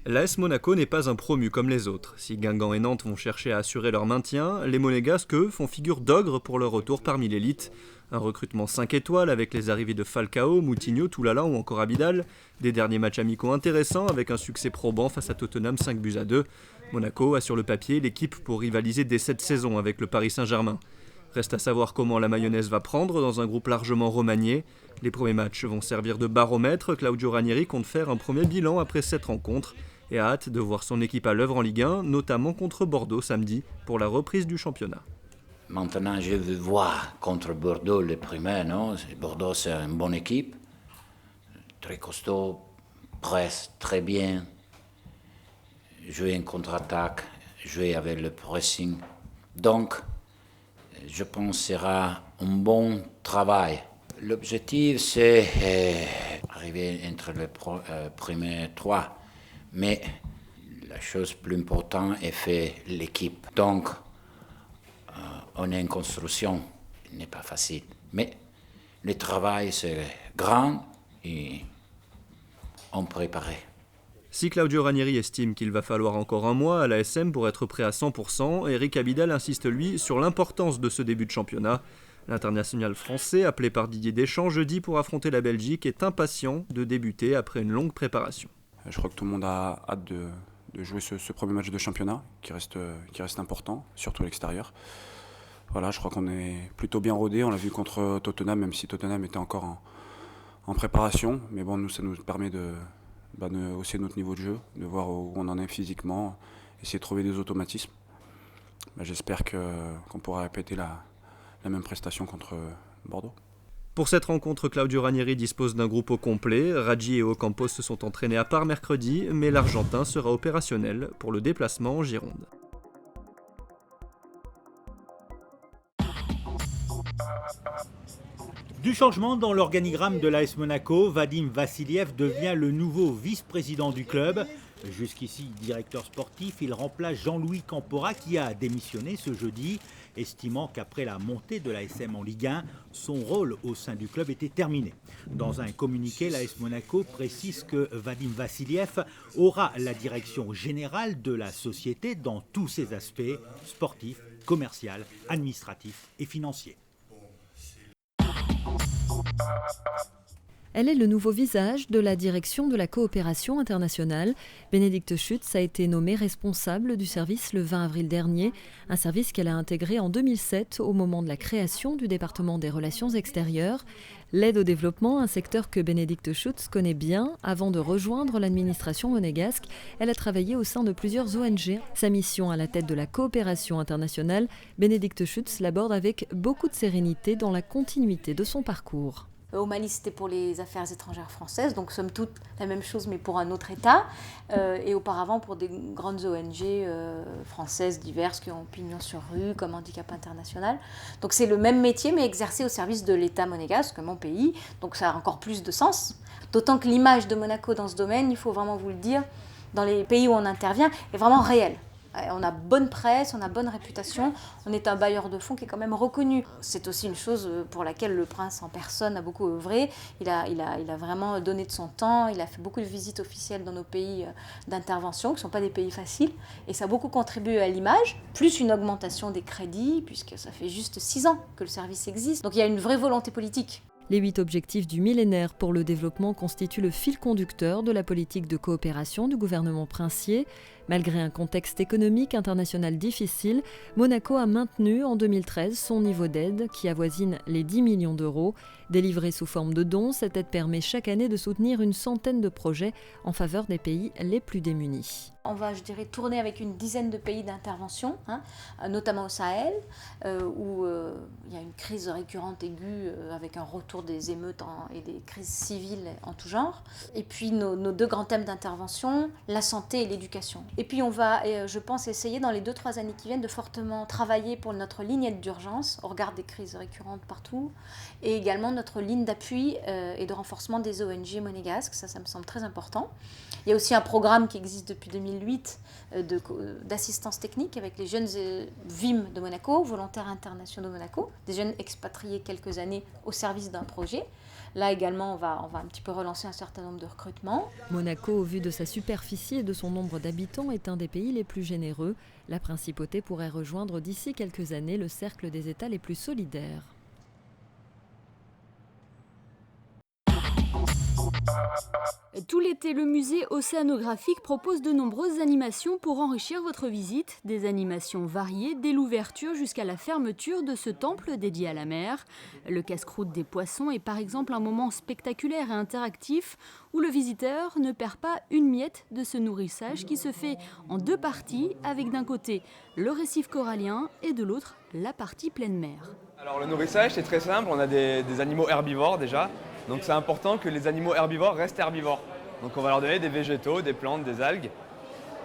L'AS Monaco n'est pas un promu comme les autres. Si Guingamp et Nantes vont chercher à assurer leur maintien, les Monégasques, eux, font figure d'ogre pour leur retour parmi l'élite. Un recrutement 5 étoiles avec les arrivées de Falcao, Moutinho, Toulala ou encore Abidal. Des derniers matchs amicaux intéressants avec un succès probant face à Tottenham 5-2. Monaco a sur le papier l'équipe pour rivaliser dès cette saison avec le Paris Saint-Germain. Reste à savoir comment la mayonnaise va prendre dans un groupe largement remanié. Les premiers matchs vont servir de baromètre. Claudio Ranieri compte faire un premier bilan après 7 rencontres et a hâte de voir son équipe à l'œuvre en Ligue 1, notamment contre Bordeaux samedi pour la reprise du championnat. Maintenant, je veux voir contre Bordeaux le premier, non? Bordeaux, c'est une bonne équipe, très costaud, presse très bien, jouer en contre-attaque, jouer avec le pressing. Donc, je pense que ce sera un bon travail. L'objectif, c'est arriver entre les premiers trois. Mais la chose plus importante est faire l'équipe. Donc, on est en construction, ce n'est pas facile. Mais le travail, c'est grand et on prépare. Si Claudio Ranieri estime qu'il va falloir encore un mois à l'ASM pour être prêt à 100%, Eric Abidal insiste lui sur l'importance de ce début de championnat. L'international français, appelé par Didier Deschamps jeudi pour affronter la Belgique, est impatient de débuter après une longue préparation. Je crois que tout le monde a hâte de jouer ce premier match de championnat qui reste important, surtout à l'extérieur. Voilà, je crois qu'on est plutôt bien rodé. On l'a vu contre Tottenham, même si Tottenham était encore en préparation. Mais bon, nous, ça nous permet de hausser notre niveau de jeu, de voir où on en est physiquement, essayer de trouver des automatismes. J'espère qu'on pourra répéter la même prestation contre Bordeaux. Pour cette rencontre, Claudio Ranieri dispose d'un groupe au complet. Raggi et Ocampos se sont entraînés à part mercredi, mais l'Argentin sera opérationnel pour le déplacement en Gironde. Du changement dans l'organigramme de l'AS Monaco, Vadim Vassiliev devient le nouveau vice-président du club. Jusqu'ici directeur sportif, il remplace Jean-Louis Campora qui a démissionné ce jeudi, estimant qu'après la montée de l'ASM en Ligue 1, son rôle au sein du club était terminé. Dans un communiqué, l'AS Monaco précise que Vadim Vassiliev aura la direction générale de la société dans tous ses aspects, sportifs, commercial, administratifs et financiers. Elle est le nouveau visage de la direction de la coopération internationale. Bénédicte Schütz a été nommée responsable du service le 20 avril dernier, un service qu'elle a intégré en 2007 au moment de la création du département des relations extérieures. L'aide au développement, un secteur que Bénédicte Schütz connaît bien. Avant de rejoindre l'administration monégasque, elle a travaillé au sein de plusieurs ONG. Sa mission à la tête de la coopération internationale, Bénédicte Schütz l'aborde avec beaucoup de sérénité dans la continuité de son parcours. Au Mali, c'était pour les affaires étrangères françaises, donc somme toute la même chose, mais pour un autre État. Et auparavant, pour des grandes ONG françaises diverses qui ont pignon sur rue, comme Handicap International. Donc c'est le même métier, mais exercé au service de l'État monégasque, mon pays. Donc ça a encore plus de sens. D'autant que l'image de Monaco dans ce domaine, il faut vraiment vous le dire, dans les pays où on intervient, est vraiment réelle. On a bonne presse, on a bonne réputation, on est un bailleur de fonds qui est quand même reconnu. C'est aussi une chose pour laquelle le prince en personne a beaucoup œuvré. Il a vraiment donné de son temps, il a fait beaucoup de visites officielles dans nos pays d'intervention, qui ne sont pas des pays faciles. Et ça a beaucoup contribué à l'image, plus une augmentation des crédits, puisque ça fait juste 6 ans que le service existe. Donc il y a une vraie volonté politique. Les 8 objectifs du millénaire pour le développement constituent le fil conducteur de la politique de coopération du gouvernement princier. Malgré un contexte économique international difficile, Monaco a maintenu en 2013 son niveau d'aide qui avoisine les 10 millions d'euros. Délivrée sous forme de dons, cette aide permet chaque année de soutenir une centaine de projets en faveur des pays les plus démunis. On va, tourner avec une dizaine de pays d'intervention, notamment au Sahel, où il y a une crise récurrente aiguë avec un retour des émeutes et des crises civiles en tout genre. Et puis nos 2 grands thèmes d'intervention, la santé et l'éducation. Et puis on va, je pense, essayer dans les 2-3 années qui viennent de fortement travailler pour notre lignette d'urgence au regard des crises récurrentes partout, et également notre ligne d'appui et de renforcement des ONG monégasques. Ça me semble très important. Il y a aussi un programme qui existe depuis 2008 d'assistance technique avec les jeunes VIM de Monaco, volontaires internationaux de Monaco, des jeunes expatriés quelques années au service d'un projet. Là également, on va un petit peu relancer un certain nombre de recrutements. Monaco, au vu de sa superficie et de son nombre d'habitants, est un des pays les plus généreux. La principauté pourrait rejoindre d'ici quelques années le cercle des États les plus solidaires. Tout l'été, le musée océanographique propose de nombreuses animations pour enrichir votre visite. Des animations variées, dès l'ouverture jusqu'à la fermeture de ce temple dédié à la mer. Le casse-croûte des poissons est par exemple un moment spectaculaire et interactif où le visiteur ne perd pas une miette de ce nourrissage qui se fait en 2 parties avec d'un côté le récif corallien et de l'autre la partie pleine mer. Alors le nourrissage c'est très simple, on a des animaux herbivores déjà. Donc c'est important que les animaux herbivores restent herbivores. Donc on va leur donner des végétaux, des plantes, des algues.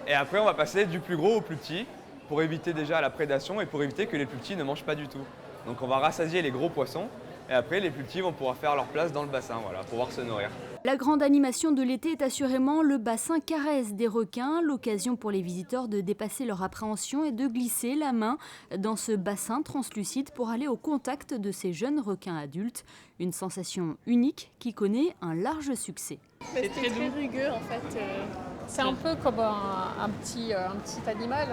Et après on va passer du plus gros au plus petit pour éviter déjà la prédation et pour éviter que les plus petits ne mangent pas du tout. Donc on va rassasier les gros poissons et après les plus petits vont pouvoir faire leur place dans le bassin, voilà, pour pouvoir se nourrir. La grande animation de l'été est assurément le bassin Caresse des requins, l'occasion pour les visiteurs de dépasser leur appréhension et de glisser la main dans ce bassin translucide pour aller au contact de ces jeunes requins adultes. Une sensation unique qui connaît un large succès. C'est très rugueux en fait. C'est un peu comme un petit animal,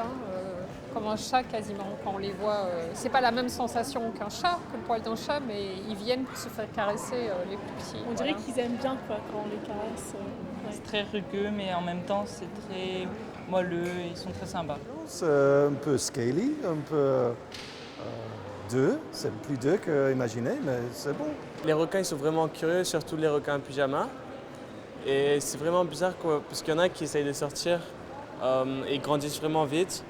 comme un chat quasiment quand on les voit. C'est pas la même sensation qu'un chat, que le poil d'un chat, mais ils viennent pour se faire caresser les plus petits. On dirait qu'ils aiment bien quoi, quand on les caresse. Ouais. C'est très rugueux mais en même temps c'est très moelleux et ils sont très sympas. C'est un peu scaly, un peu deux, c'est plus deux qu'imaginé, mais c'est bon. Les requins ils sont vraiment curieux, surtout les requins en pyjama. Et c'est vraiment bizarre parce qu'il y en a qui essayent de sortir et grandissent vraiment vite.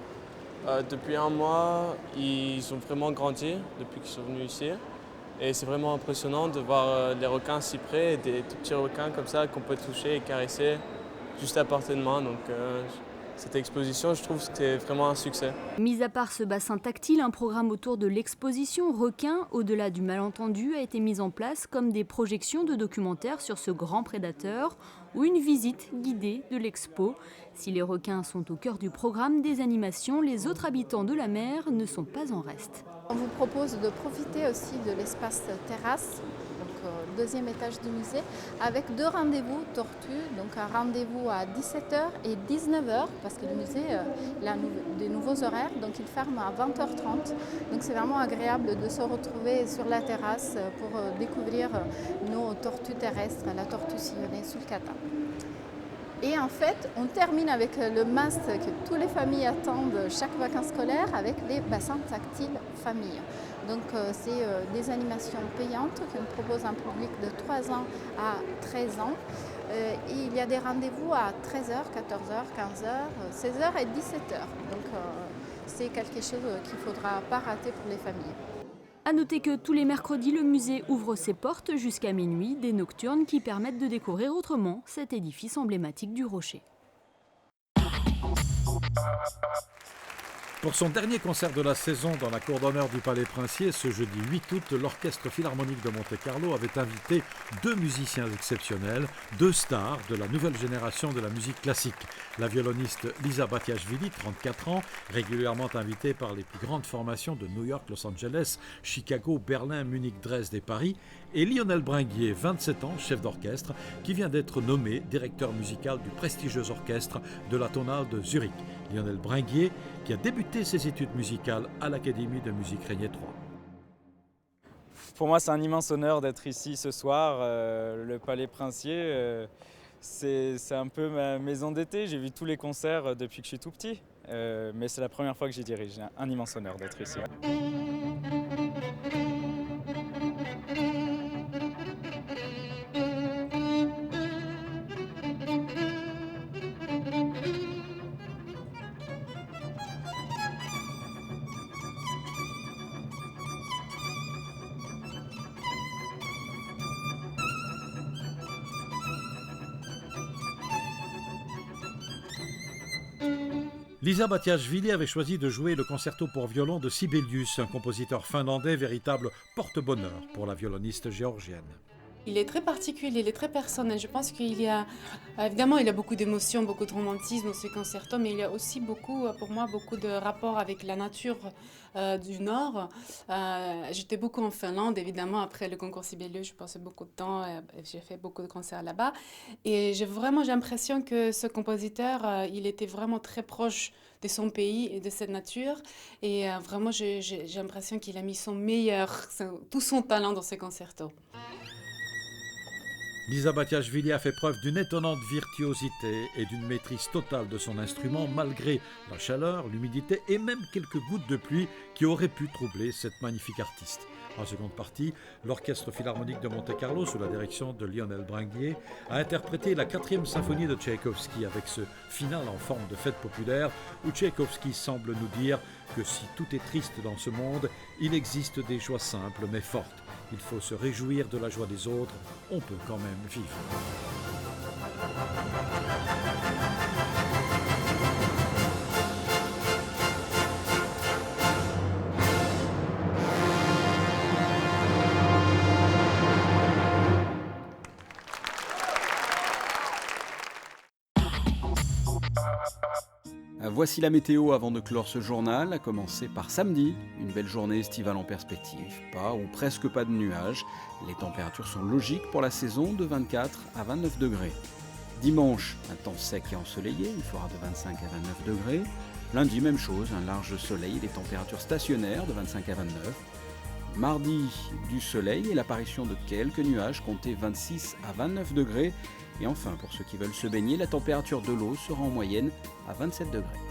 Depuis 1 mois, ils ont vraiment grandi depuis qu'ils sont venus ici. Et c'est vraiment impressionnant de voir les requins si près, et des tout petits requins comme ça qu'on peut toucher et caresser juste à portée de main. Donc cette exposition, je trouve que c'était vraiment un succès. Mis à part ce bassin tactile, un programme autour de l'exposition requin, au-delà du malentendu, a été mis en place comme des projections de documentaires sur ce grand prédateur ou une visite guidée de l'expo. Si les requins sont au cœur du programme des animations, les autres habitants de la mer ne sont pas en reste. On vous propose de profiter aussi de l'espace terrasse, donc au 2e étage du musée, avec 2 rendez-vous tortues, donc un rendez-vous à 17h et 19h, parce que le musée a des nouveaux horaires, donc il ferme à 20h30. Donc c'est vraiment agréable de se retrouver sur la terrasse pour découvrir nos tortues terrestres, la tortue sillonnée sulcata. Et en fait, on termine avec le must que toutes les familles attendent chaque vacances scolaires avec les bassins tactiles famille. Donc c'est des animations payantes qu'on propose à un public de 3 ans à 13 ans. Et il y a des rendez-vous à 13h, 14h, 15h, 16h et 17h. Donc c'est quelque chose qu'il ne faudra pas rater pour les familles. A noter que tous les mercredis, le musée ouvre ses portes jusqu'à minuit, des nocturnes qui permettent de découvrir autrement cet édifice emblématique du Rocher. Pour son dernier concert de la saison dans la cour d'honneur du Palais Princier, ce jeudi 8 août, l'Orchestre Philharmonique de Monte-Carlo avait invité 2 musiciens exceptionnels, 2 stars de la nouvelle génération de la musique classique. La violoniste Lisa Batiashvili, 34 ans, régulièrement invitée par les plus grandes formations de New York, Los Angeles, Chicago, Berlin, Munich, Dresde et Paris, et Lionel Bringuier, 27 ans, chef d'orchestre, qui vient d'être nommé directeur musical du prestigieux orchestre de la Tonale de Zurich. Lionel Bringuier, qui a débuté ses études musicales à l'Académie de musique Régnier 3. Pour moi, c'est un immense honneur d'être ici ce soir. Le Palais Princier, c'est un peu ma maison d'été. J'ai vu tous les concerts depuis que je suis tout petit, mais c'est la première fois que j'y dirige. Un immense honneur d'être ici. Lisa Batiashvili avait choisi de jouer le concerto pour violon de Sibelius, un compositeur finlandais véritable porte-bonheur pour la violoniste géorgienne. Il est très particulier, il est très personnel. Je pense qu'il y a, évidemment, il y a beaucoup d'émotions, beaucoup de romantisme dans ce concerto, mais il y a aussi beaucoup, pour moi, beaucoup de rapports avec la nature du Nord. J'étais beaucoup en Finlande, évidemment, après le concours Sibelius, je passais beaucoup de temps, j'ai fait beaucoup de concerts là-bas. Et j'ai l'impression que ce compositeur, il était vraiment très proche de son pays et de cette nature. Et vraiment, j'ai l'impression qu'il a mis tout son talent dans ce concerto. Lisa Batiashvili a fait preuve d'une étonnante virtuosité et d'une maîtrise totale de son instrument malgré la chaleur, l'humidité et même quelques gouttes de pluie qui auraient pu troubler cette magnifique artiste. En seconde partie, l'Orchestre Philharmonique de Monte-Carlo, sous la direction de Lionel Bringuier, a interprété la 4e symphonie de Tchaïkovski avec ce final en forme de fête populaire où Tchaïkovski semble nous dire que si tout est triste dans ce monde, il existe des joies simples mais fortes. Il faut se réjouir de la joie des autres, on peut quand même vivre. Voici la météo avant de clore ce journal, à commencer par samedi. Une belle journée estivale en perspective, pas ou presque pas de nuages. Les températures sont logiques pour la saison, de 24 à 29 degrés. Dimanche, un temps sec et ensoleillé, il fera de 25 à 29 degrés. Lundi, même chose, un large soleil, des températures stationnaires de 25 à 29. Mardi, du soleil et l'apparition de quelques nuages, comptez 26 à 29 degrés. Et enfin, pour ceux qui veulent se baigner, la température de l'eau sera en moyenne à 27 degrés.